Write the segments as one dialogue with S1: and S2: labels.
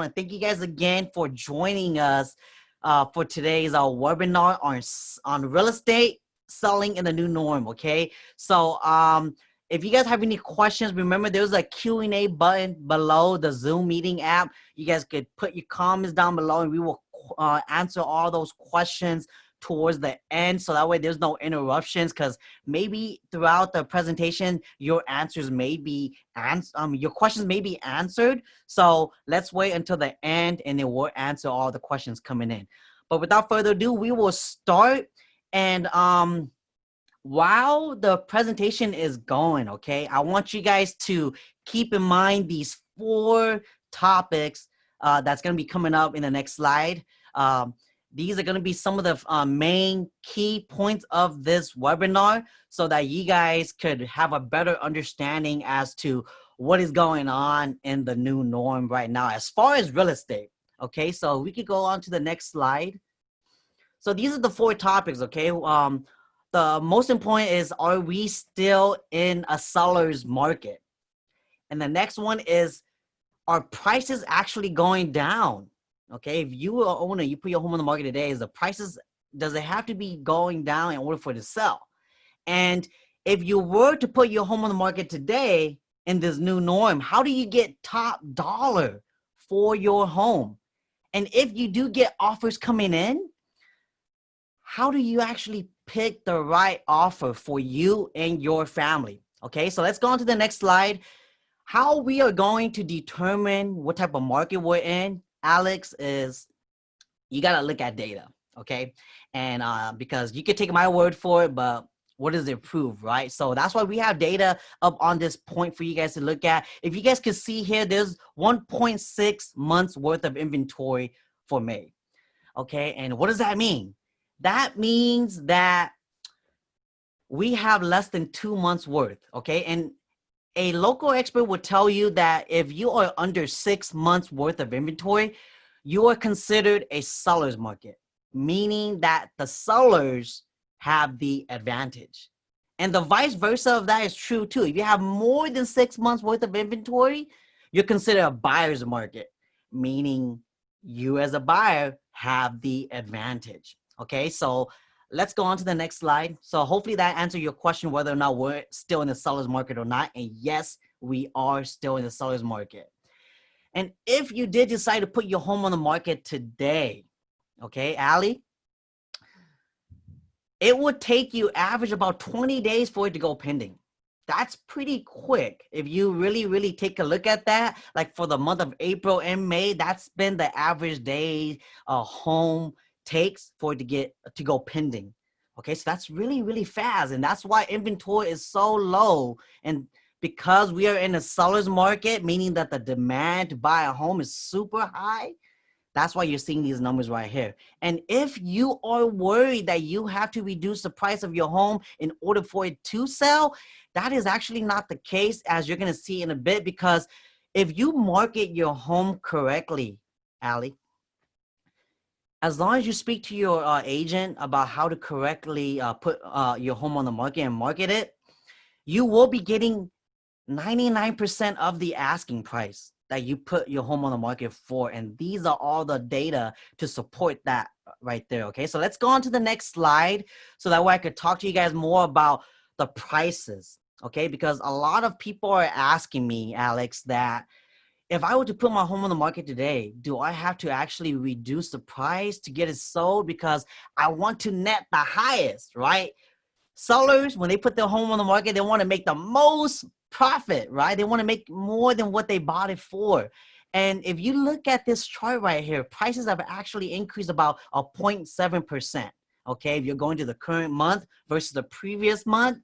S1: to thank you guys again for joining us for today's webinar on real estate selling in the new norm. Okay, so if you guys have any questions, remember there's a Q&A button below the Zoom meeting app. You guys could put your comments down below and we will answer all those questions towards the end, so that way there's no interruptions, because maybe throughout the presentation your answers may be your questions may be answered. So let's wait until the end and then we'll answer all the questions coming in. But without further ado, we will start. And while the presentation is going, okay, I want you guys to keep in mind these 4 topics that's going to be coming up in the next slide. These are going to be some of the main key points of this webinar, so that you guys could have a better understanding as to what is going on in the new norm right now as far as real estate. Okay, so we could go on to the next slide. So these are the 4 topics, okay? The most important is, are we still in a seller's market? And the next one is, are prices actually going down? Okay, if you are an owner, you put your home on the market today, is the prices, does it have to be going down in order for it to sell? And if you were to put your home on the market today in this new norm, how do you get top dollar for your home? And if you do get offers coming in, how do you actually pick the right offer for you and your family? Okay, so let's go on to the next slide. How we are going to determine what type of market we're in, Alex, is you got to look at data, okay? And because you can take my word for it, but what does it prove, right? So that's why we have data up on this point for you guys to look at. If you guys can see here, there's 1.6 months worth of inventory for May, okay? And what does that mean? That means that we have less than 2 months worth, okay? And a local expert will tell you that if you are under 6 months worth of inventory, you are considered a seller's market, meaning that the sellers have the advantage. And the vice versa of that is true too. If you have more than 6 months worth of inventory, you're considered a buyer's market, meaning you as a buyer have the advantage. Okay, so let's go on to the next slide. So hopefully that answered your question whether or not we're still in the seller's market or not. And yes, we are still in the seller's market. And if you did decide to put your home on the market today, okay, Allie, it would take you average about 20 days for it to go pending. That's pretty quick. If you really take a look at that, like for the month of April and May, that's been the average day a home takes for it to go pending. Okay, so that's really fast, and that's why inventory is so low. And because we are in a seller's market, meaning that the demand to buy a home is super high, that's why you're seeing these numbers right here. And if you are worried that you have to reduce the price of your home in order for it to sell, that is actually not the case, as you're going to see in a bit, because if you market your home correctly, Allie, as long as you speak to your agent about how to correctly put your home on the market and market it, you will be getting 99% of the asking price that you put your home on the market for. And these are all the data to support that right there. Okay, so let's go on to the next slide, so that way I could talk to you guys more about the prices. Okay, because a lot of people are asking me, Alex, that if I were to put my home on the market today, do I have to actually reduce the price to get it sold? Because I want to net the highest, right? Sellers, when they put their home on the market, they want to make the most profit, right? They want to make more than what they bought it for. And if you look at this chart right here, prices have actually increased about 0.7%. Okay, if you're going to the current month versus the previous month.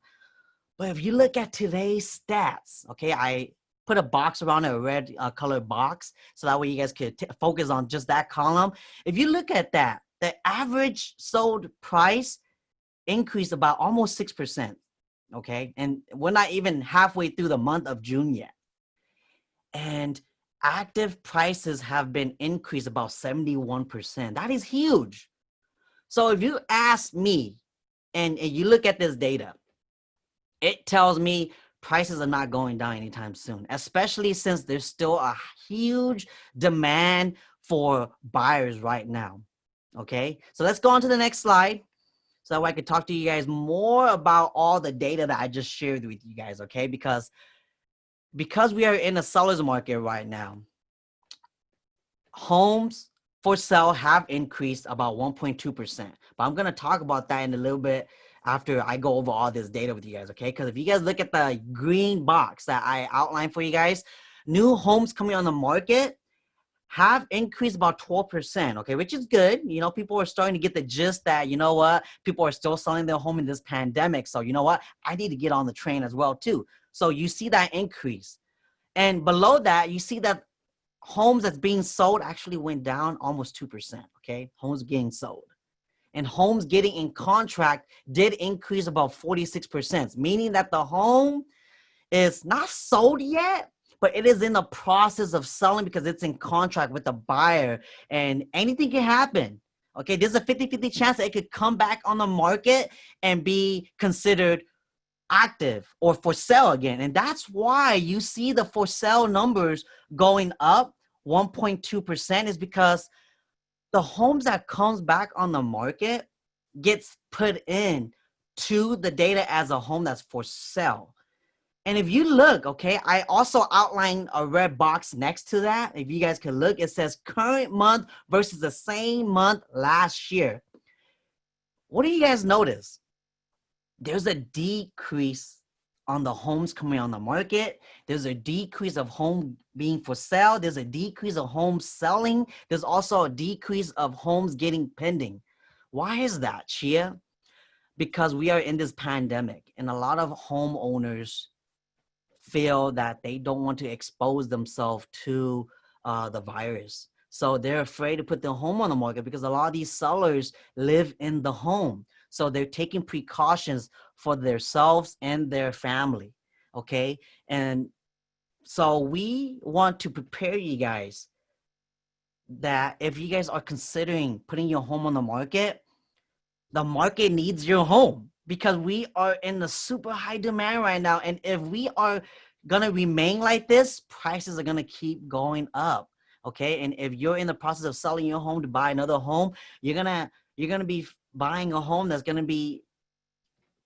S1: But if you look at today's stats, okay, I put a box around a red colored box, so that way you guys could focus on just that column. If you look at that, the average sold price increased about almost 6%, okay? And we're not even halfway through the month of June yet. And active prices have been increased about 71%. That is huge. So if you ask me, and you look at this data, it tells me prices are not going down anytime soon, especially since there's still a huge demand for buyers right now. Okay, so let's go on to the next slide so that I can talk to you guys more about all the data that I just shared with you guys. Okay, because we are in a seller's market right now, homes for sale have increased about 1.2%. But I'm going to talk about that in a little bit after I go over all this data with you guys, okay? Because if you guys look at the green box that I outlined for you guys, new homes coming on the market have increased about 12%, okay, which is good. You know, people are starting to get the gist that, you know what, people are still selling their home in this pandemic. So, you know what, I need to get on the train as well, too. So you see that increase. And below that, you see that homes that's being sold actually went down almost 2%, okay? Homes getting sold. And homes getting in contract did increase about 46%, meaning that the home is not sold yet, but it is in the process of selling because it's in contract with the buyer and anything can happen. Okay, there's a 50-50 chance that it could come back on the market and be considered active or for sale again. And that's why you see the for sale numbers going up 1.2% is because the homes that comes back on the market gets put in to the data as a home that's for sale. And if you look, okay, I also outlined a red box next to that. If you guys can look, it says current month versus the same month last year. What do you guys notice? There's a decrease on the homes coming on the market. There's a decrease of home being for sale. There's a decrease of homes selling. There's also a decrease of homes getting pending. Why is that, Chia? Because we are in this pandemic and a lot of homeowners feel that they don't want to expose themselves to the virus. So they're afraid to put their home on the market because a lot of these sellers live in the home. So they're taking precautions for themselves and their family, okay? And so we want to prepare you guys that if you guys are considering putting your home on the market needs your home because we are in the super high demand right now. And if we are gonna remain like this, prices are gonna keep going up, okay? And if you're in the process of selling your home to buy another home, you're gonna be buying a home that's gonna be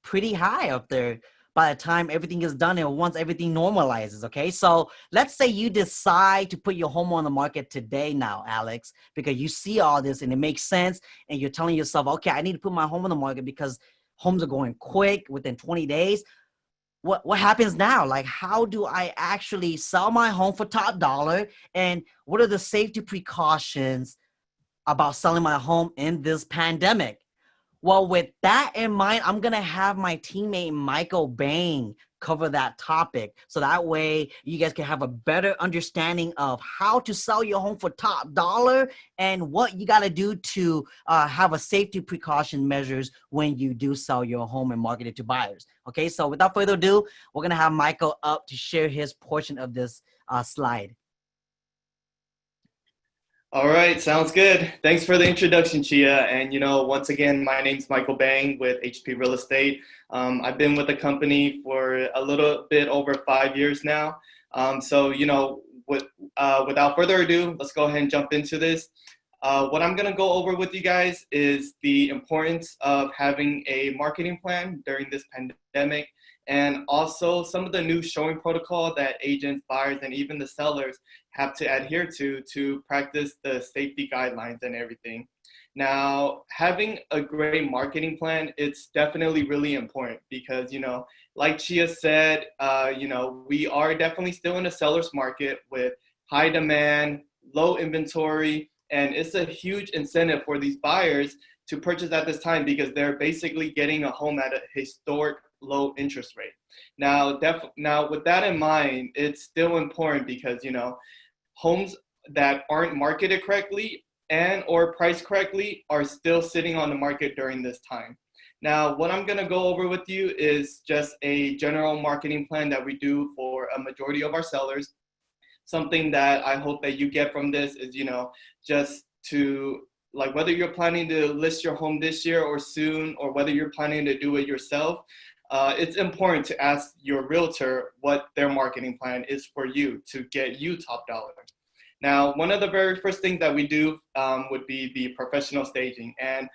S1: pretty high up there by the time everything is done and once everything normalizes, okay? So let's say you decide to put your home on the market today now, Alex, because you see all this and it makes sense and you're telling yourself, okay, I need to put my home on the market because homes are going quick within 20 days. What happens now? Like, how do I actually sell my home for top dollar? And what are the safety precautions about selling my home in this pandemic? Well, with that in mind, I'm going to have my teammate Michael Bain cover that topic. So that way you guys can have a better understanding of how to sell your home for top dollar and what you got to do to have a safety precaution measures when you do sell your home and market it to buyers. Okay, so without further ado, we're going to have Michael up to share his portion of this slide.
S2: All right, sounds good. Thanks for the introduction, Chia. And, once again, my name's Michael Bang with HP Real Estate. I've been with the company for a little bit over 5 years now. Without further ado, let's go ahead and jump into this. What I'm going to go over with you guys is the importance of having a marketing plan during this pandemic, and also some of the new showing protocol that agents, buyers, and even the sellers have to adhere to practice the safety guidelines and everything. Now, having a great marketing plan, it's definitely really important because, like Chia said, we are definitely still in a seller's market with high demand, low inventory, and it's a huge incentive for these buyers to purchase at this time because they're basically getting a home at a historic low interest rate. Now, with that in mind, it's still important because, homes that aren't marketed correctly and or priced correctly are still sitting on the market during this time. Now, what I'm going to go over with you is just a general marketing plan that we do for a majority of our sellers. Something that I hope that you get from this is, just to, like, whether you're planning to list your home this year or soon, or whether you're planning to do it yourself, it's important to ask your realtor what their marketing plan is for you to get you top dollar. Now, one of the very first things that we do would be the professional staging. And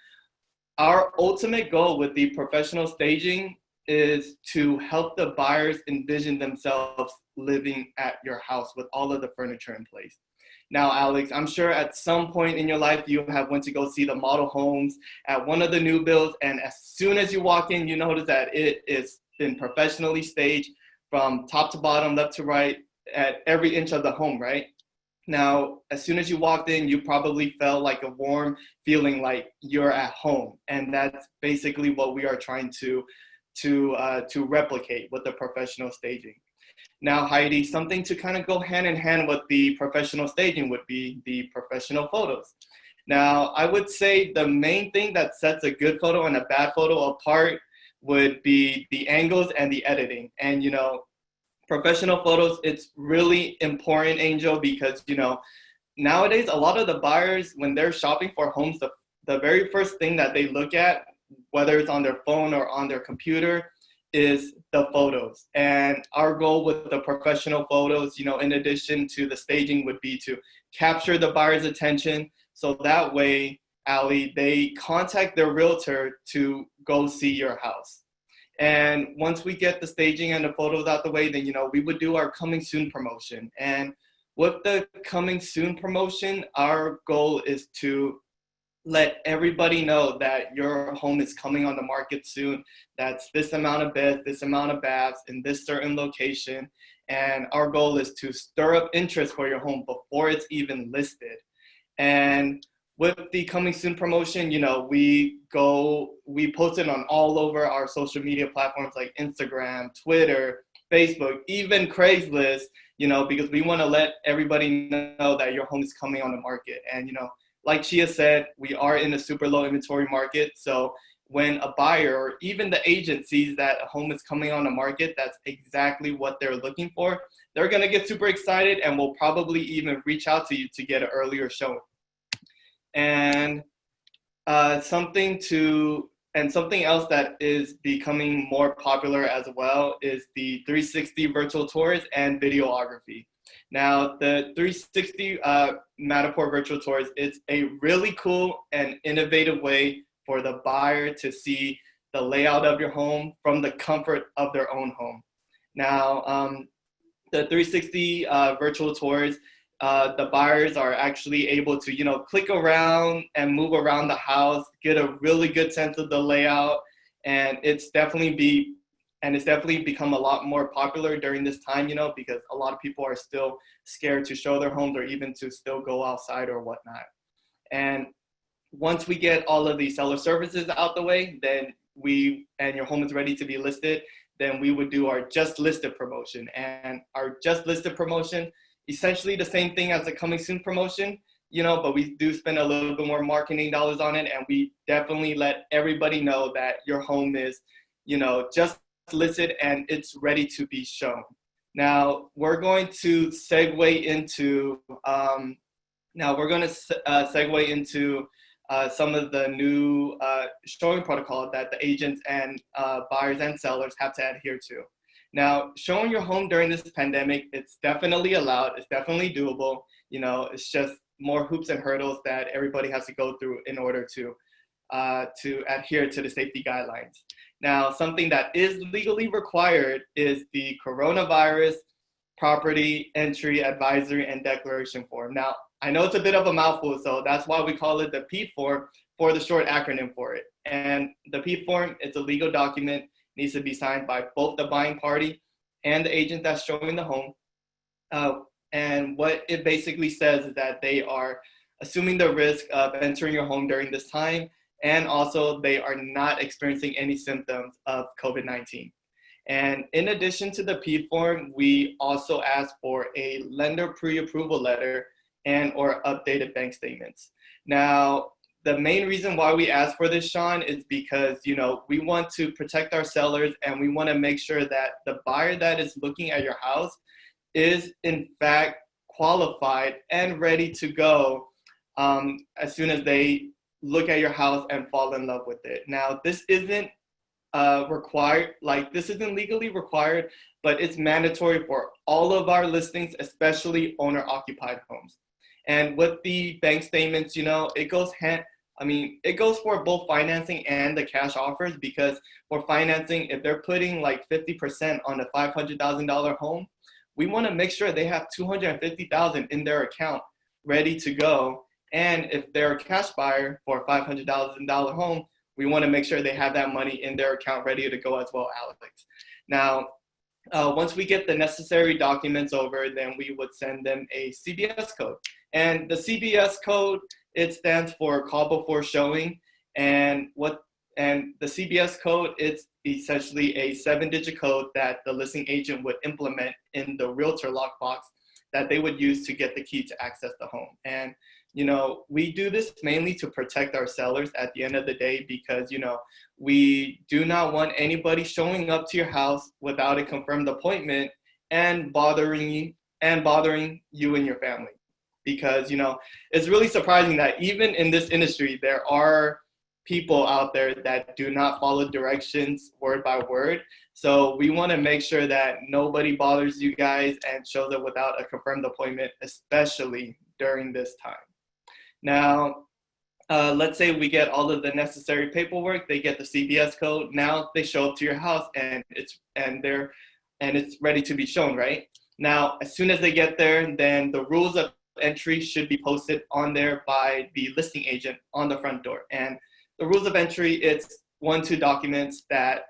S2: our ultimate goal with the professional staging is to help the buyers envision themselves living at your house with all of the furniture in place. Now, Alex, I'm sure at some point in your life you have went to go see the model homes at one of the new builds, and as soon as you walk in, you notice that it is been professionally staged from top to bottom, left to right, at every inch of the home, right? Now, as soon as you walked in, you probably felt like a warm feeling like you're at home, and that's basically what we are trying to replicate with the professional staging. Now, Heidi, something to kind of go hand in hand with the professional staging would be the professional photos. Now, I would say the main thing that sets a good photo and a bad photo apart would be the angles and the editing. And, you know, professional photos, it's really important, Angel, because, you know, nowadays, a lot of the buyers, when they're shopping for homes, the very first thing that they look at, whether it's on their phone or on their computer, is the photos. And our goal with the professional photos, you know, in addition to the staging, would be to capture the buyer's attention. So that way, Ali, they contact their realtor to go see your house. And once we get the staging and the photos out the way, then, you know, we would do our coming soon promotion. And with the coming soon promotion, our goal is to let everybody know that your home is coming on the market soon. That's this amount of beds, this amount of baths in this certain location. And our goal is to stir up interest for your home before it's even listed. And with the coming soon promotion, you know, we post it on all over our social media platforms like Instagram, Twitter, Facebook, even Craigslist, you know, because we want to let everybody know that your home is coming on the market. And, you know, like Chia said, we are in a super low inventory market. So when a buyer or even the agent sees that a home is coming on the market, that's exactly what they're looking for. They're going to get super excited and will probably even reach out to you to get an earlier showing. And something else that is becoming more popular as well is the 360 virtual tours and videography. Now, the 360 Matterport virtual tours is a really cool and innovative way for the buyer to see the layout of your home from the comfort of their own home. Now, the 360 virtual tours, the buyers are actually able to, you know, click around and move around the house, get a really good sense of the layout, and it's definitely become a lot more popular during this time, you know, because a lot of people are still scared to show their homes or even to still go outside or whatnot. And once we get all of the seller services out the way, then and your home is ready to be listed, then we would do our just listed promotion. And our just listed promotion, essentially the same thing as the coming soon promotion, you know, but we do spend a little bit more marketing dollars on it. And we definitely let everybody know that your home is, you know, just listed and it's ready to be shown. Now we're going to segue into some of the new showing protocol that the agents and buyers and sellers have to adhere to. Now, showing your home during this pandemic, it's definitely allowed. It's definitely doable. You know, it's just more hoops and hurdles that everybody has to go through in order to adhere to the safety guidelines. Now, something that is legally required is the coronavirus property entry advisory and declaration form. Now, I know it's a bit of a mouthful, so that's why we call it the P form, for the short acronym for it. And the P form, it's a legal document, needs to be signed by both the buying party and the agent that's showing the home. And what it basically says is that they are assuming the risk of entering your home during this time, and also they are not experiencing any symptoms of COVID-19. And in addition to the P form, we also ask for a lender pre-approval letter and or updated bank statements. Now, the main reason why we ask for this, Sean, is because, you know, we want to protect our sellers and we want to make sure that the buyer that is looking at your house is in fact qualified and ready to go as soon as they look at your house and fall in love with it. Now, this isn't required, like this isn't legally required, but it's mandatory for all of our listings, especially owner occupied homes. And with the bank statements, it goes it goes for both financing and the cash offers, because for financing, if they're putting like 50% on a $500,000 home, we want to make sure they have $250,000 in their account ready to go. And if they're a cash buyer for a $500,000 home, we want to make sure they have that money in their account ready to go as well, Alex. Now, once we get the necessary documents over, then we would send them a CBS code. And the CBS code, it stands for call before showing. And the CBS code, it's essentially a 7-digit code that the listing agent would implement in the realtor lockbox that they would use to get the key to access the home. And we do this mainly to protect our sellers at the end of the day, because we do not want anybody showing up to your house without a confirmed appointment and bothering you and your family. Because it's really surprising that even in this industry, there are people out there that do not follow directions word by word. So we want to make sure that nobody bothers you guys and shows up without a confirmed appointment, especially during this time. Now, let's say we get all of the necessary paperwork, they get the CBS code. Now they show up to your house and it's ready to be shown, right? Now, as soon as they get there, then the rules of entry should be posted on there by the listing agent on the front door. And the rules of entry, it's 1-2 documents that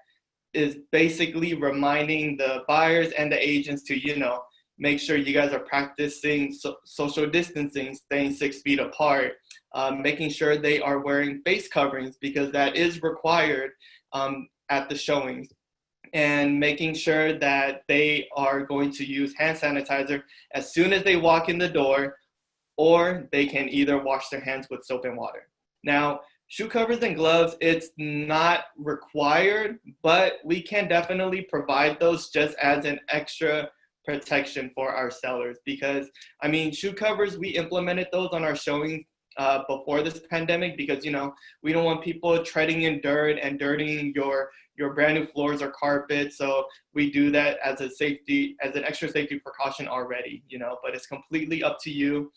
S2: is basically reminding the buyers and the agents to, make sure you guys are practicing social distancing, staying 6 feet apart, making sure they are wearing face coverings, because that is required at the showings, and making sure that they are going to use hand sanitizer as soon as they walk in the door, or they can either wash their hands with soap and water. Now, shoe covers and gloves, it's not required, but we can definitely provide those just as an extra protection for our sellers. Because, shoe covers, we implemented those on our showings before this pandemic, because, we don't want people treading in dirt and dirtying your brand new floors or carpet. So we do that as an extra safety precaution already, but it's completely up to you.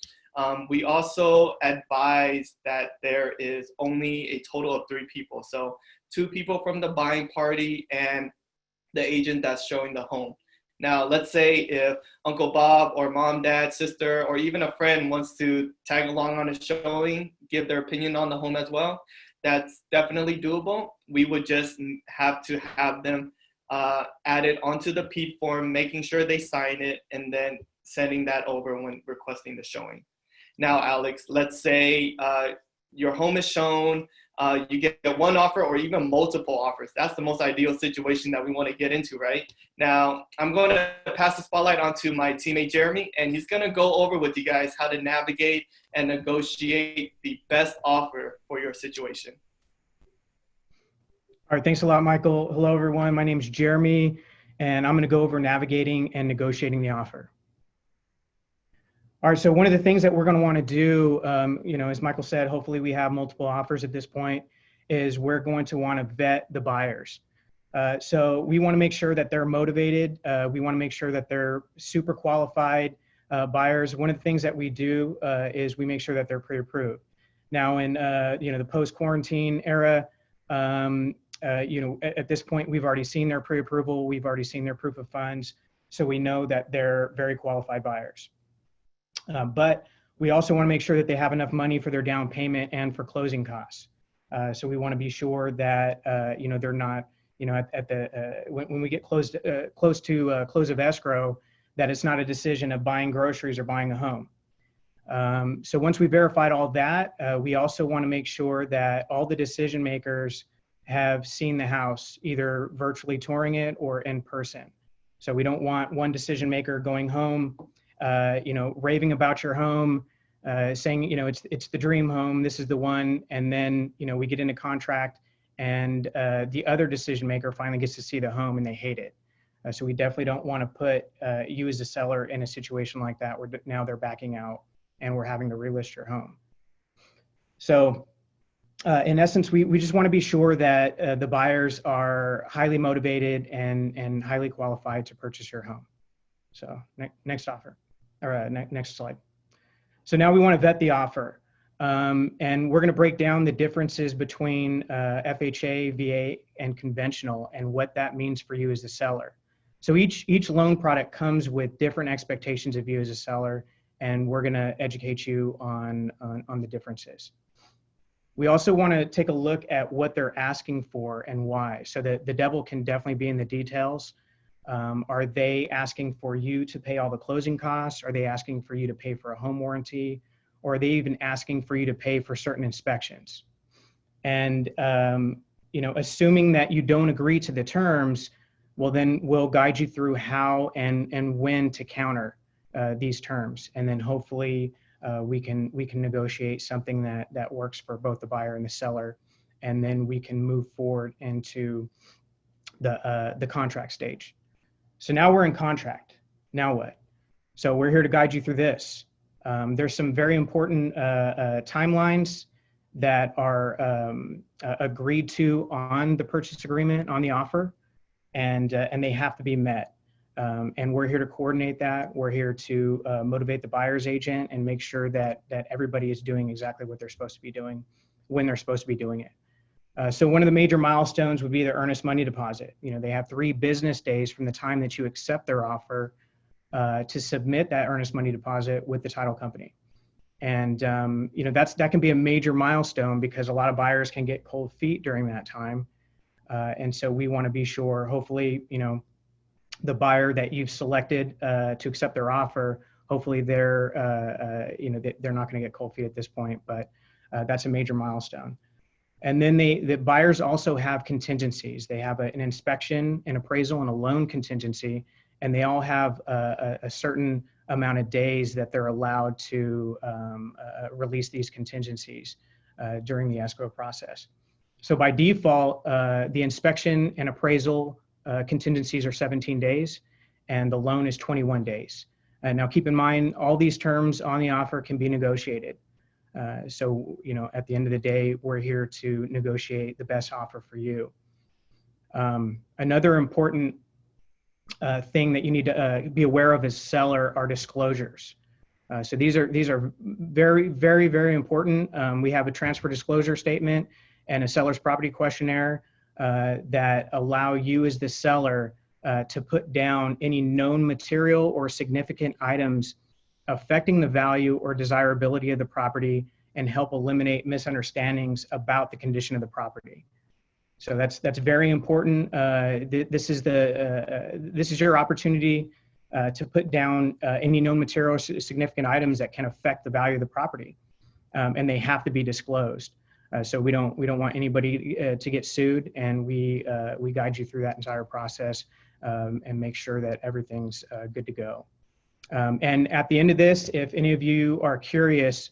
S2: We also advise that there is only a total of 3 people. So 2 people from the buying party and the agent that's showing the home. Now, let's say if Uncle Bob or mom, dad, sister, or even a friend wants to tag along on a showing, give their opinion on the home as well, that's definitely doable. We would just have to have them added onto the PED form, making sure they sign it, and then sending that over when requesting the showing. Now, Alex, let's say your home is shown, you get 1 offer or even multiple offers. That's the most ideal situation that we want to get into, right? Now, I'm going to pass the spotlight on to my teammate, Jeremy, and he's going to go over with you guys how to navigate and negotiate the best offer for your situation.
S3: All right, thanks a lot, Michael. Hello, everyone. My name is Jeremy, and I'm going to go over navigating and negotiating the offer. All right, so one of the things that we're going to want to do, as Michael said, hopefully we have multiple offers at this point, is we're going to want to vet the buyers. So we want to make sure that they're motivated. We want to make sure that they're super qualified buyers. One of the things that we do is we make sure that they're pre-approved. Now in the post-quarantine era, at this point, we've already seen their pre-approval. We've already seen their proof of funds. So we know that they're very qualified buyers. But we also want to make sure that they have enough money for their down payment and for closing costs. So we want to be sure that, they're not, when we get close to close of escrow, that it's not a decision of buying groceries or buying a home. So once we verified all that, we also want to make sure that all the decision makers have seen the house, either virtually touring it or in person. So we don't want one decision maker going home, raving about your home, saying, it's the dream home, this is the one, and then, we get into contract and the other decision maker finally gets to see the home and they hate it. So we definitely don't want to put you as a seller in a situation like that where now they're backing out and we're having to relist your home. So in essence, we just want to be sure that the buyers are highly motivated and highly qualified to purchase your home. So next offer, or next slide. So now we want to vet the offer. And we're going to break down the differences between FHA, VA, and conventional and what that means for you as a seller. So each loan product comes with different expectations of you as a seller, and we're going to educate you on the differences. We also want to take a look at what they're asking for and why, so that the devil can definitely be in the details. Are they asking for you to pay all the closing costs? Are they asking for you to pay for a home warranty? Or are they even asking for you to pay for certain inspections? And assuming that you don't agree to the terms, well, then we'll guide you through how and when to counter these terms, and then hopefully we can negotiate something that works for both the buyer and the seller, and then we can move forward into the contract stage. So now we're in contract. Now what? So we're here to guide you through this. There's some very important timelines that are agreed to on the purchase agreement, on the offer, and they have to be met. And we're here to coordinate that. We're here to motivate the buyer's agent and make sure that everybody is doing exactly what they're supposed to be doing when they're supposed to be doing it. So one of the major milestones would be the earnest money deposit. They have 3 business days from the time that you accept their offer to submit that earnest money deposit with the title company. And that can be a major milestone because a lot of buyers can get cold feet during that time. And so we want to be sure, hopefully, the buyer that you've selected to accept their offer, hopefully they're not going to get cold feet at this point, but that's a major milestone. And then the buyers also have contingencies. They have an inspection, an appraisal, and a loan contingency, and they all have a certain amount of days that they're allowed to release these contingencies during the escrow process. So by default, the inspection and appraisal contingencies are 17 days, and the loan is 21 days. Now keep in mind, all these terms on the offer can be negotiated. So, at the end of the day, we're here to negotiate the best offer for you. Another important thing that you need to be aware of as seller are disclosures. So these are very, very, very important. We have a transfer disclosure statement and a seller's property questionnaire that allow you as the seller to put down any known material or significant items affecting the value or desirability of the property and help eliminate misunderstandings about the condition of the property. So that's very important. This is your opportunity to put down any known material or significant items that can affect the value of the property, and they have to be disclosed. So we don't want anybody to get sued, and we guide you through that entire process and make sure that everything's good to go. And at the end of this, if any of you are curious,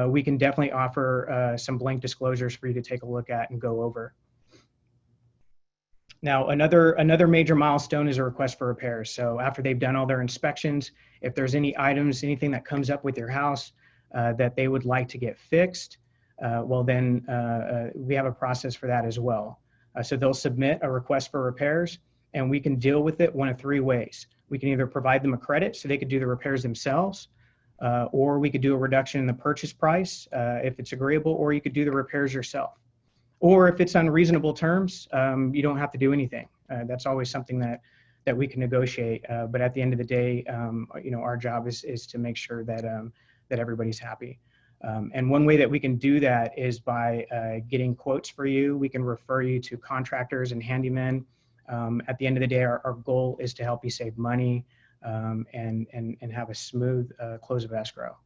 S3: we can definitely offer some blank disclosures for you to take a look at and go over. Now, another major milestone is a request for repairs. So after they've done all their inspections, if there's any items, anything that comes up with your house that they would like to get fixed, well then we have a process for that as well. So they'll submit a request for repairs, and we can deal with it one of 3 ways. We can either provide them a credit so they could do the repairs themselves, or we could do a reduction in the purchase price if it's agreeable, or you could do the repairs yourself. Or if it's on reasonable terms, you don't have to do anything. That's always something that we can negotiate. But at the end of the day, our job is to make sure that everybody's happy. And one way that we can do that is by getting quotes for you. We can refer you to contractors and handymen. At the end of the day, our goal is to help you save money and have a smooth close of escrow.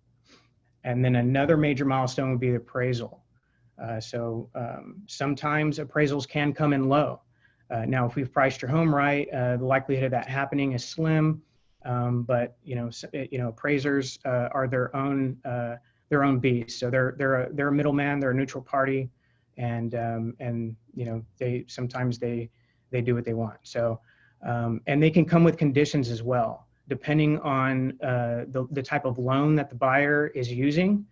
S3: And then another major milestone would be the appraisal. Sometimes appraisals can come in low. Now, if we've priced your home right, the likelihood of that happening is slim. But appraisers are their own beast. So they're a middleman. They're a neutral party, and they sometimes they do what they want. So and they can come with conditions as well, depending on the type of loan that the buyer is using.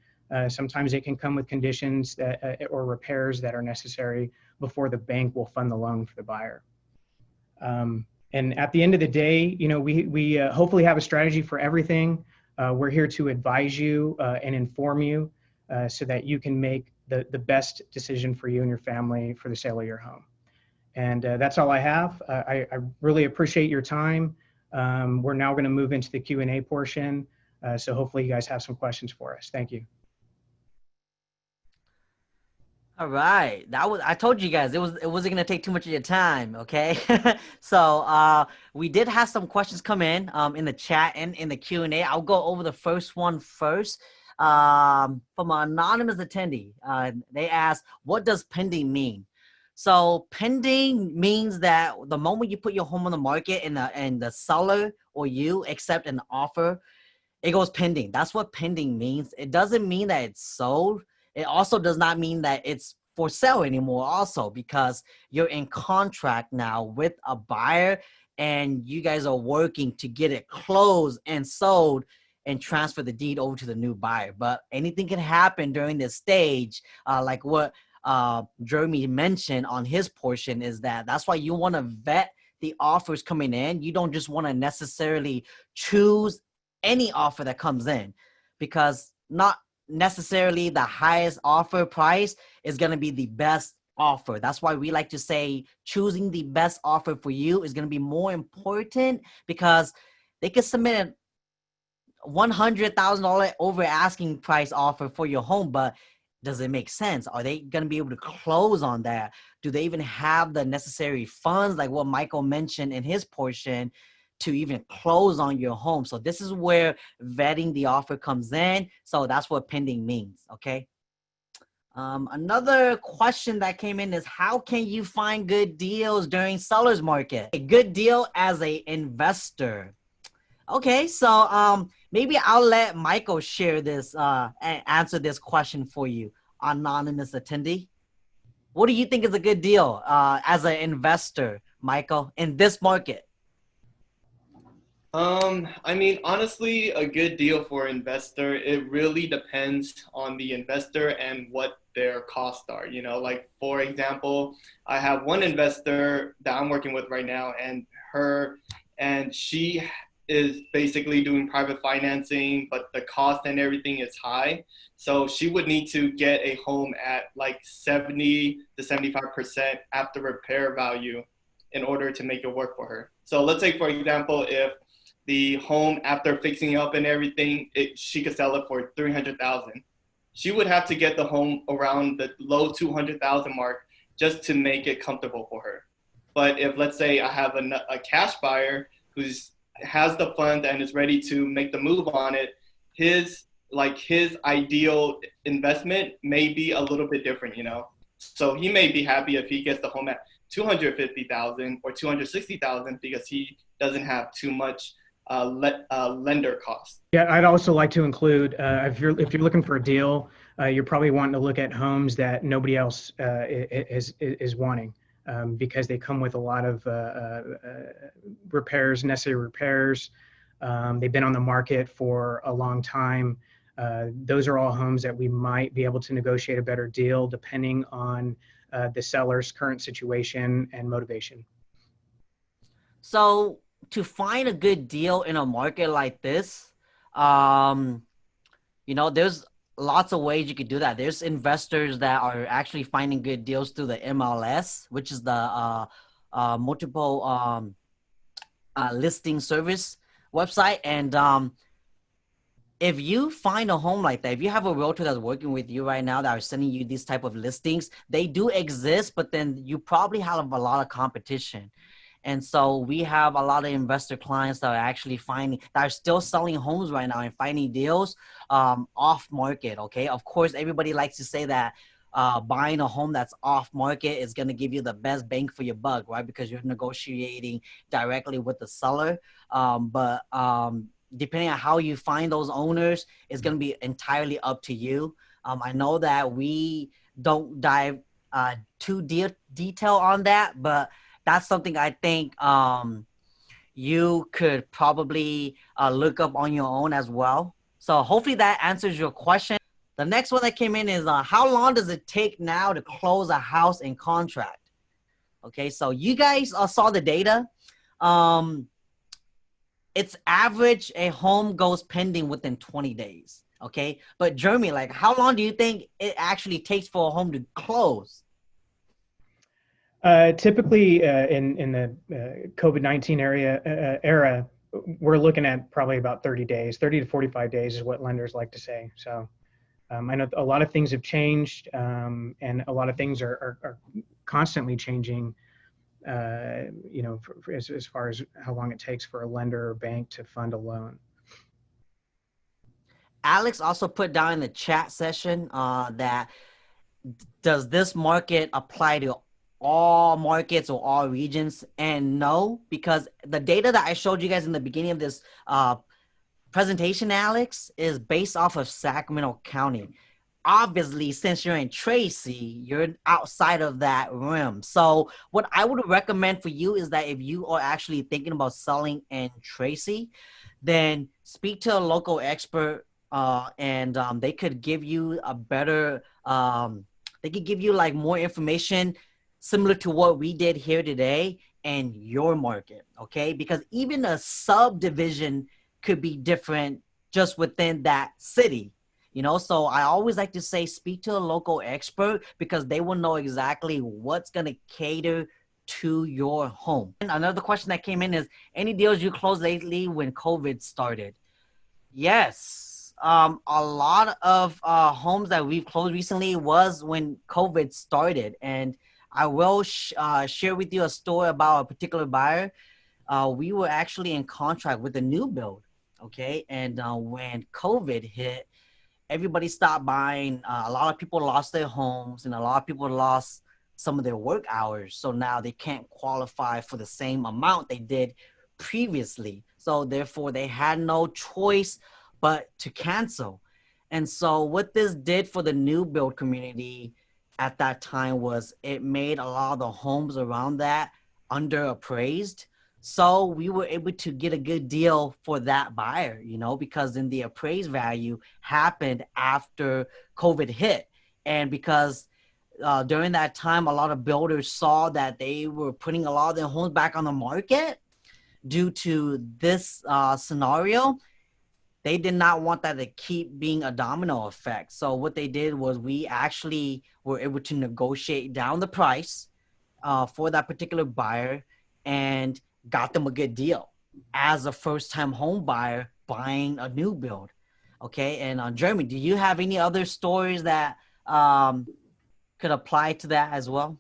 S3: Sometimes it can come with conditions that, or repairs that are necessary before the bank will fund the loan for the buyer. And at the end of the day, you know, we hopefully have a strategy for everything. We're here to advise you and inform you so that you can make the best decision for you and your family for the sale of your home. And that's all I have. I really appreciate your time. We're now going to move into the Q&A portion. So hopefully you guys have some questions for us. Thank you.
S1: All right, I told you guys it wasn't gonna take too much of your time, okay? So we did have some questions come in the chat and in the Q&A. I'll go over the first one first. From an anonymous attendee, they asked, "What does pending mean?" So pending means that the moment you put your home on the market and the seller or you accept an offer, it goes pending. That's what pending means. It doesn't mean that it's sold. It also does not mean that it's for sale anymore also, because you're in contract now with a buyer and you guys are working to get it closed and sold and transfer the deed over to the new buyer. But anything can happen during this stage, like what Jeremy mentioned on his portion, is that's why you want to vet the offers coming in. You don't just want to necessarily choose any offer that comes in, because not necessarily the highest offer price is going to be the best offer. That's why we like to say choosing the best offer for you is going to be more important, because they could submit a $100,000 over asking price offer for your home, but does it make sense? Are they going to be able to close on that? Do they even have the necessary funds, like what Michael mentioned in his portion, to even close on your home? So this is where vetting the offer comes in. So that's what pending means, okay? Another question that came in is, how can you find good deals during seller's market? A good deal as a investor. Okay, so maybe I'll let Michael share this and answer this question for you, anonymous attendee. What do you think is a good deal as an investor, Michael, in this market?
S2: I mean, honestly, a good deal for investor, it really depends on the investor and what their costs are. You know, like for example, I have one investor that I'm working with right now, and she is basically doing private financing, but the cost and everything is high. So she would need to get a home at like 70 to 75% after repair value in order to make it work for her. So let's say, for example, if the home, after fixing up and everything, she could sell it for $300,000. She would have to get the home around the low $200,000 mark just to make it comfortable for her. But if, let's say, I have a cash buyer who has the funds and is ready to make the move on it, his ideal investment may be a little bit different, you know. So he may be happy if he gets the home at $250,000 or $260,000 because he doesn't have too much lender cost.
S3: Yeah, I'd also like to include, if you're looking for a deal, you're probably wanting to look at homes that nobody else is wanting, because they come with a lot of necessary repairs. They've been on the market for a long time. Those are all homes that we might be able to negotiate a better deal depending on the seller's current situation and motivation.
S1: So to find a good deal in a market like this, you know, there's lots of ways you could do that. There's investors that are actually finding good deals through the MLS, which is the multiple listing service website. And if you find a home like that, if you have a realtor that's working with you right now that are sending you these type of listings, they do exist, but then you probably have a lot of competition. And so we have a lot of investor clients that are actually that are still selling homes right now and finding deals off market. Okay. Of course, everybody likes to say that buying a home that's off market is going to give you the best bang for your buck, right? Because you're negotiating directly with the seller. But depending on how you find those owners, it's going to be entirely up to you. I know that we don't dive too detail on that, but that's something I think you could probably look up on your own as well. So hopefully that answers your question. The next one that came in is how long does it take now to close a house in contract? Okay, so you guys saw the data. It's average a home goes pending within 20 days. Okay, but Jeremy, like, how long do you think it actually takes for a home to close?
S3: Typically, in the COVID-19 era, we're looking at probably about 30 days. 30 to 45 days is what lenders like to say. So I know a lot of things have changed, and a lot of things are constantly changing, as far as how long it takes for a lender or bank to fund a loan.
S1: Alex also put down in the chat session that does this market apply to all markets or all regions? And no, because the data that I showed you guys in the beginning of this presentation, Alex, is based off of Sacramento County. Obviously, since you're in Tracy, you're outside of that rim. So what I would recommend for you is that if you are actually thinking about selling in Tracy, then speak to a local expert, and they could give you a better, they could give you like more information similar to what we did here today and your market, okay? Because even a subdivision could be different just within that city. So I always like to say, speak to a local expert because they will know exactly what's going to cater to your home. And another question that came in is, any deals you closed lately when COVID started? Yes. A lot of homes that we've closed recently was when COVID started. And I will share with you a story about a particular buyer. We were actually in contract with a new build. Okay. And when COVID hit, everybody stopped buying. A lot of people lost their homes and a lot of people lost some of their work hours. So now they can't qualify for the same amount they did previously. So therefore they had no choice but to cancel. And so what this did for the new build community at that time was it made a lot of the homes around that underappraised. So we were able to get a good deal for that buyer, because then the appraised value happened after COVID hit. And because during that time, a lot of builders saw that they were putting a lot of their homes back on the market due to this scenario, they did not want that to keep being a domino effect. So what they did was we actually were able to negotiate down the price for that particular buyer and got them a good deal as a first-time home buyer buying a new build. Okay, and Jeremy, do you have any other stories that could apply to that as well?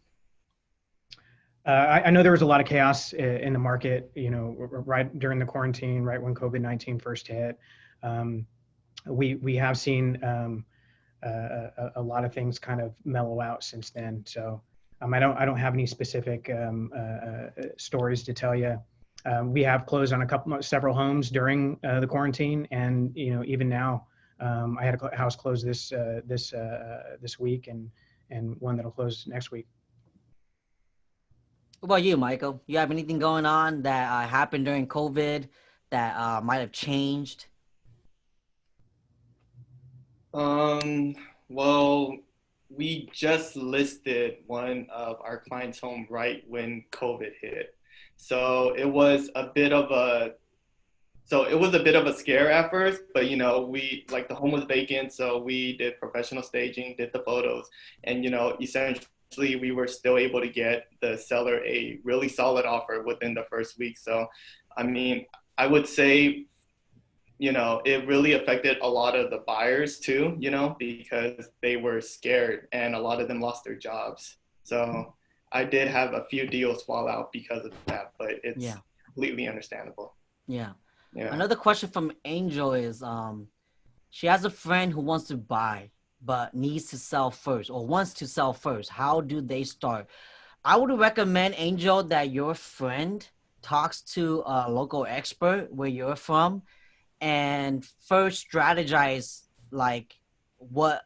S3: I know there was a lot of chaos in the market, right during the quarantine, right when COVID-19 first hit. We have seen a lot of things kind of mellow out since then. So I don't have any specific stories to tell you. We have closed on several homes during the quarantine, and even now, I had a house close this week, and one that'll close next week.
S1: What about you, Michael? You have anything going on that happened during COVID that might have changed?
S2: Well, we just listed one of our clients' home right when COVID hit. So it was a bit of a scare at first, but we, like, the home was vacant, so we did professional staging, did the photos, and essentially we were still able to get the seller a really solid offer within the first week. So I mean, I would say it really affected a lot of the buyers too, because they were scared and a lot of them lost their jobs. So I did have a few deals fall out because of that, but it's completely understandable.
S1: Yeah.
S2: Yeah.
S1: Another question from Angel is, she has a friend who wants to buy, but needs to sell first or wants to sell first. How do they start? I would recommend, Angel, that your friend talks to a local expert where you're from and first strategize like what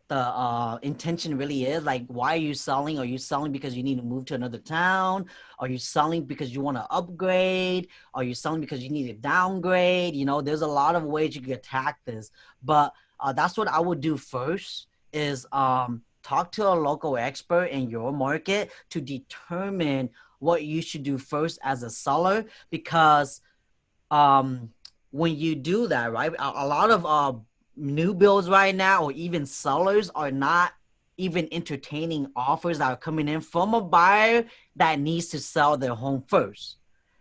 S1: the intention really is. Like, why are you selling? Are you selling because you need to move to another town? Are you selling because you want to upgrade? Are you selling because you need to downgrade? There's a lot of ways you can attack this, but that's what I would do first is talk to a local expert in your market to determine what you should do first as a seller, because when you do that, right, a lot of new builds right now or even sellers are not even entertaining offers that are coming in from a buyer that needs to sell their home first,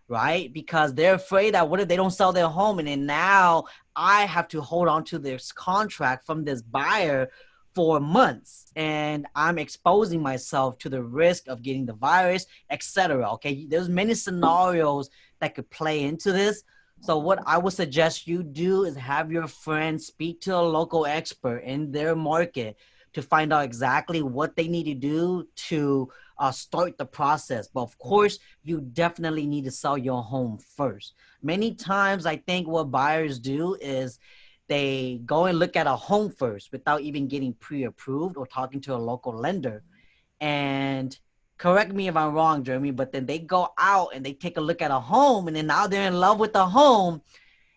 S1: right? Because they're afraid that what if they don't sell their home, and then now I have to hold on to this contract from this buyer for months, and I'm exposing myself to the risk of getting the virus, etc. Okay, there's many scenarios that could play into this. So what I would suggest you do is have your friends speak to a local expert in their market to find out exactly what they need to do to start the process. But of course, you definitely need to sell your home first. Many times, I think what buyers do is they go and look at a home first without even getting pre-approved or talking to a local lender. And correct me if I'm wrong, Jeremy, but then they go out and they take a look at a home, and then now they're in love with the home,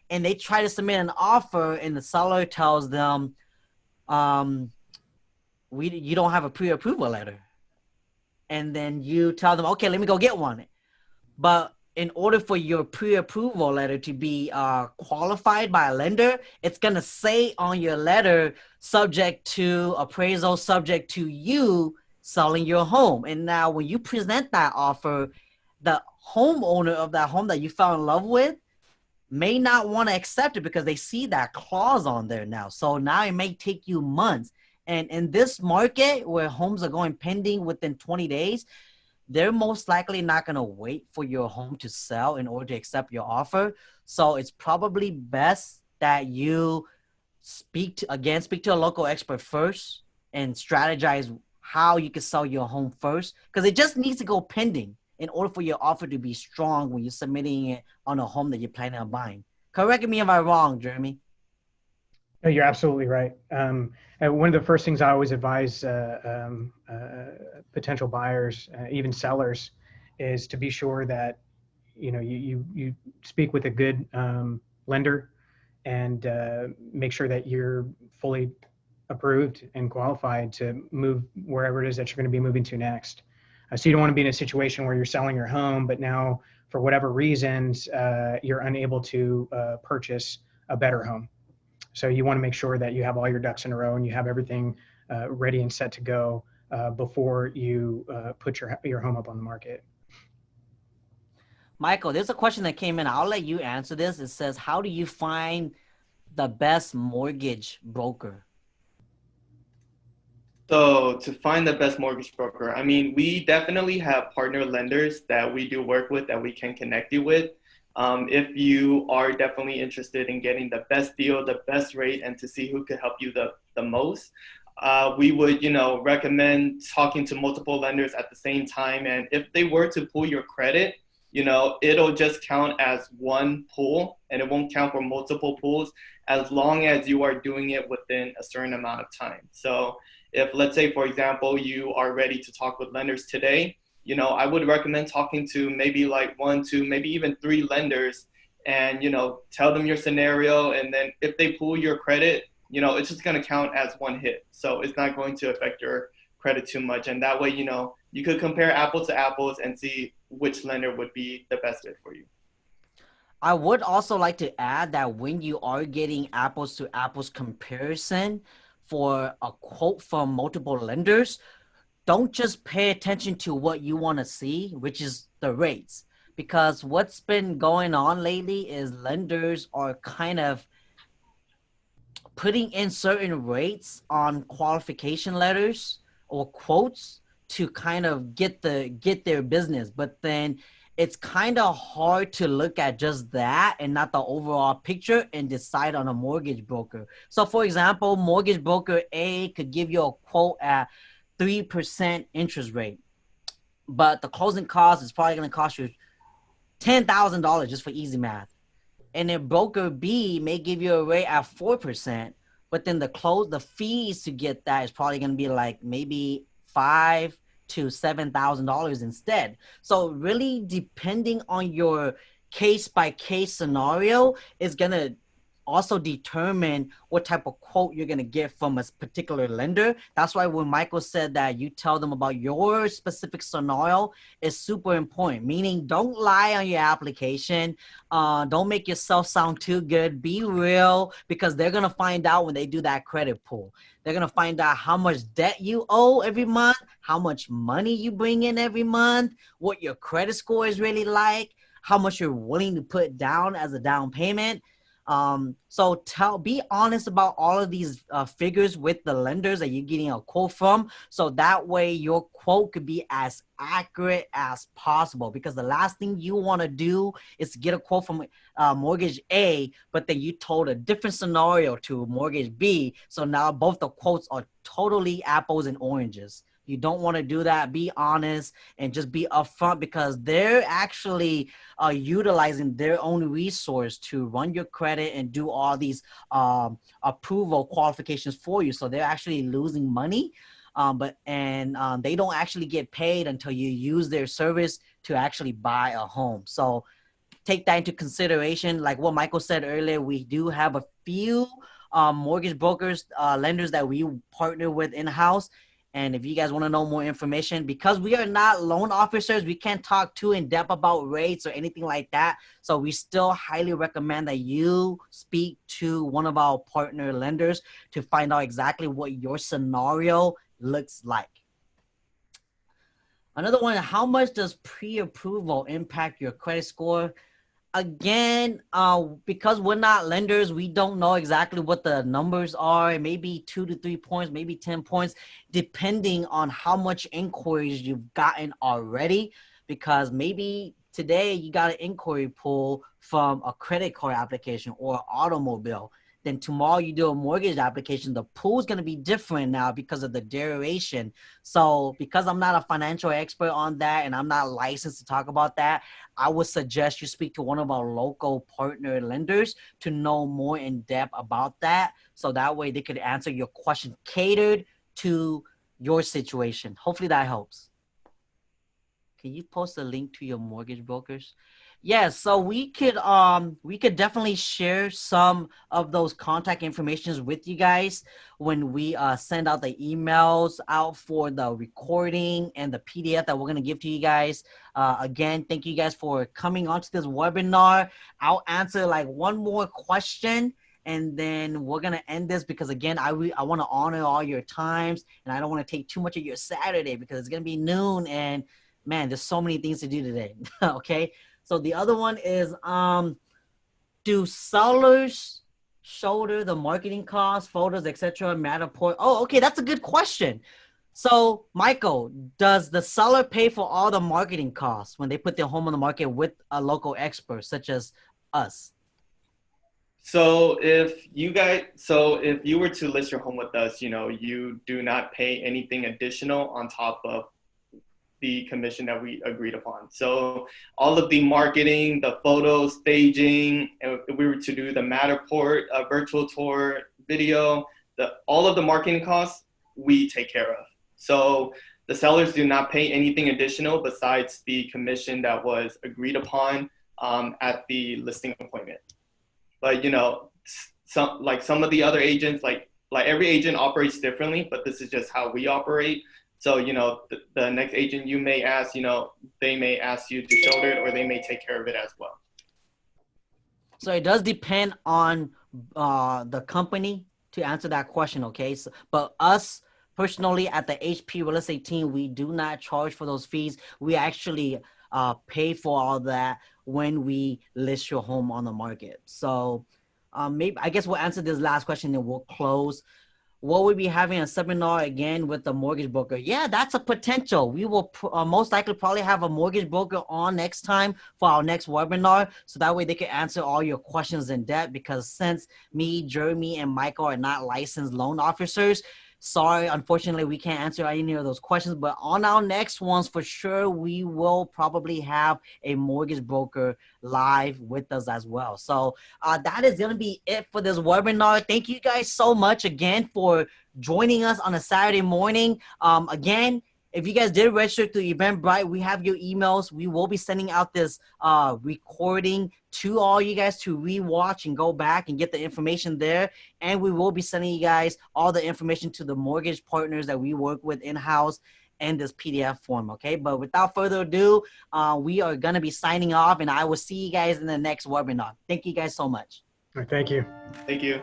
S1: and they try to submit an offer, and the seller tells them, you don't have a pre-approval letter. And then you tell them, okay, let me go get one. But in order for your pre-approval letter to be qualified by a lender, it's going to say on your letter, subject to appraisal, subject to you selling your home. And now when you present that offer, the homeowner of that home that you fell in love with may not want to accept it because they see that clause on there now. So now it may take you months. And in this market where homes are going pending within 20 days, they're most likely not going to wait for your home to sell in order to accept your offer. So it's probably best that you speak to a local expert first and strategize how you can sell your home first, because it just needs to go pending in order for your offer to be strong when you're submitting it on a home that you're planning on buying. Correct me if I'm wrong, Jeremy.
S3: No, you're absolutely right. And one of the first things I always advise potential buyers, even sellers, is to be sure that you speak with a good lender and make sure that you're fully approved and qualified to move wherever it is that you're going to be moving to next. So you don't want to be in a situation where you're selling your home, but now for whatever reasons you're unable to purchase a better home. So you want to make sure that you have all your ducks in a row and you have everything ready and set to go before you put your home up on the market.
S1: Michael, there's a question that came in. I'll let you answer this. It says, how do you find the best mortgage broker?
S2: So to find the best mortgage broker, I mean, we definitely have partner lenders that we do work with that we can connect you with. If you are definitely interested in getting the best deal, the best rate, and to see who could help you the most, we would, recommend talking to multiple lenders at the same time. And if they were to pull your credit, it'll just count as one pull and it won't count for multiple pulls as long as you are doing it within a certain amount of time. So if, let's say, for example, you are ready to talk with lenders today, I would recommend talking to maybe like 1, 2, maybe even 3 lenders and, tell them your scenario. And then if they pull your credit, it's just going to count as one hit. So it's not going to affect your credit too much. And that way, you could compare apples to apples and see which lender would be the best fit for you.
S1: I would also like to add that when you are getting apples to apples comparison for a quote from multiple lenders, don't just pay attention to what you want to see, which is the rates. Because what's been going on lately is lenders are kind of putting in certain rates on qualification letters or quotes to kind of get their business. But then it's kind of hard to look at just that and not the overall picture and decide on a mortgage broker. So for example, mortgage broker A could give you a quote at 3% interest rate, but the closing cost is probably going to cost you $10,000 just for easy math. And then broker B may give you a rate at 4%, but then the fees to get that is probably going to be like maybe $5,000 to $7,000 instead. So really depending on your case by case scenario is going to also determine what type of quote you're going to get from a particular lender. That's why when Michael said that you tell them about your specific scenario is super important, meaning don't lie on your application. Don't make yourself sound too good. Be real, because they're going to find out when they do that credit pull. They're going to find out how much debt you owe every month, how much money you bring in every month, what your credit score is really like, how much you're willing to put down as a down payment. So be honest about all of these figures with the lenders that you're getting a quote from. So that way your quote could be as accurate as possible, because the last thing you want to do is get a quote from mortgage A, but then you told a different scenario to mortgage B. So now both the quotes are totally apples and oranges. You don't want to do that. Be honest and just be upfront, because they're actually utilizing their own resource to run your credit and do all these approval qualifications for you. So they're actually losing money, but they don't actually get paid until you use their service to actually buy a home. So take that into consideration. Like what Michael said earlier, we do have a few mortgage brokers, lenders that we partner with in-house. And if you guys want to know more information, because we are not loan officers, we can't talk too in depth about rates or anything like that. So we still highly recommend that you speak to one of our partner lenders to find out exactly what your scenario looks like. Another one, how much does pre-approval impact your credit score? Again, because we're not lenders, we don't know exactly what the numbers are. Maybe 2 to 3 points, maybe 10 points, depending on how much inquiries you've gotten already. Because maybe today you got an inquiry pull from a credit card application or an automobile. Then tomorrow you do a mortgage application, the pool is going to be different now because of the duration. So because I'm not a financial expert on that and I'm not licensed to talk about that, I would suggest you speak to one of our local partner lenders to know more in depth about that. So that way they could answer your question catered to your situation. Hopefully that helps. Can you post a link to your mortgage brokers? Yes, so we could definitely share some of those contact informations with you guys when we send out the emails out for the recording and the PDF that we're gonna give to you guys. Again, thank you guys for coming onto this webinar. I'll answer like one more question and then we're gonna end this, because again, I want to honor all your times and I don't want to take too much of your Saturday because it's gonna be noon and man, there's so many things to do today. Okay. So the other one is, do sellers shoulder the marketing costs, photos, etc. Matterport? Oh, okay, that's a good question. So, Michael, does the seller pay for all the marketing costs when they put their home on the market with a local expert such as us?
S2: So if you were to list your home with us, you do not pay anything additional on top of the commission that we agreed upon. So all of the marketing, the photos, staging, and if we were to do the Matterport virtual tour video, all of the marketing costs, we take care of. So the sellers do not pay anything additional besides the commission that was agreed upon at the listing appointment. But some of the other agents, like every agent operates differently, but this is just how we operate. So, the next agent you may ask, they may ask you to shoulder it or they may take care of it as well.
S1: So it does depend on the company to answer that question, okay? So, but us personally at the HP Real Estate team, we do not charge for those fees. We actually pay for all that when we list your home on the market. So maybe I guess we'll answer this last question and we'll close. Will we be having a seminar again with the mortgage broker? Yeah, that's a potential. We will most likely probably have a mortgage broker on next time for our next webinar. So that way they can answer all your questions in depth, because since me, Jeremy, and Michael are not licensed loan officers, sorry, unfortunately, we can't answer any of those questions. But on our next ones, for sure, we will probably have a mortgage broker live with us as well. So that is going to be it for this webinar. Thank you guys so much again for joining us on a Saturday morning. Again, if you guys did register to Eventbrite, we have your emails. We will be sending out this recording to all you guys to rewatch and go back and get the information there. And we will be sending you guys all the information to the mortgage partners that we work with in-house in this PDF form, okay? But without further ado, we are going to be signing off, and I will see you guys in the next webinar. Thank you guys so much.
S3: All right, thank you.
S2: Thank you.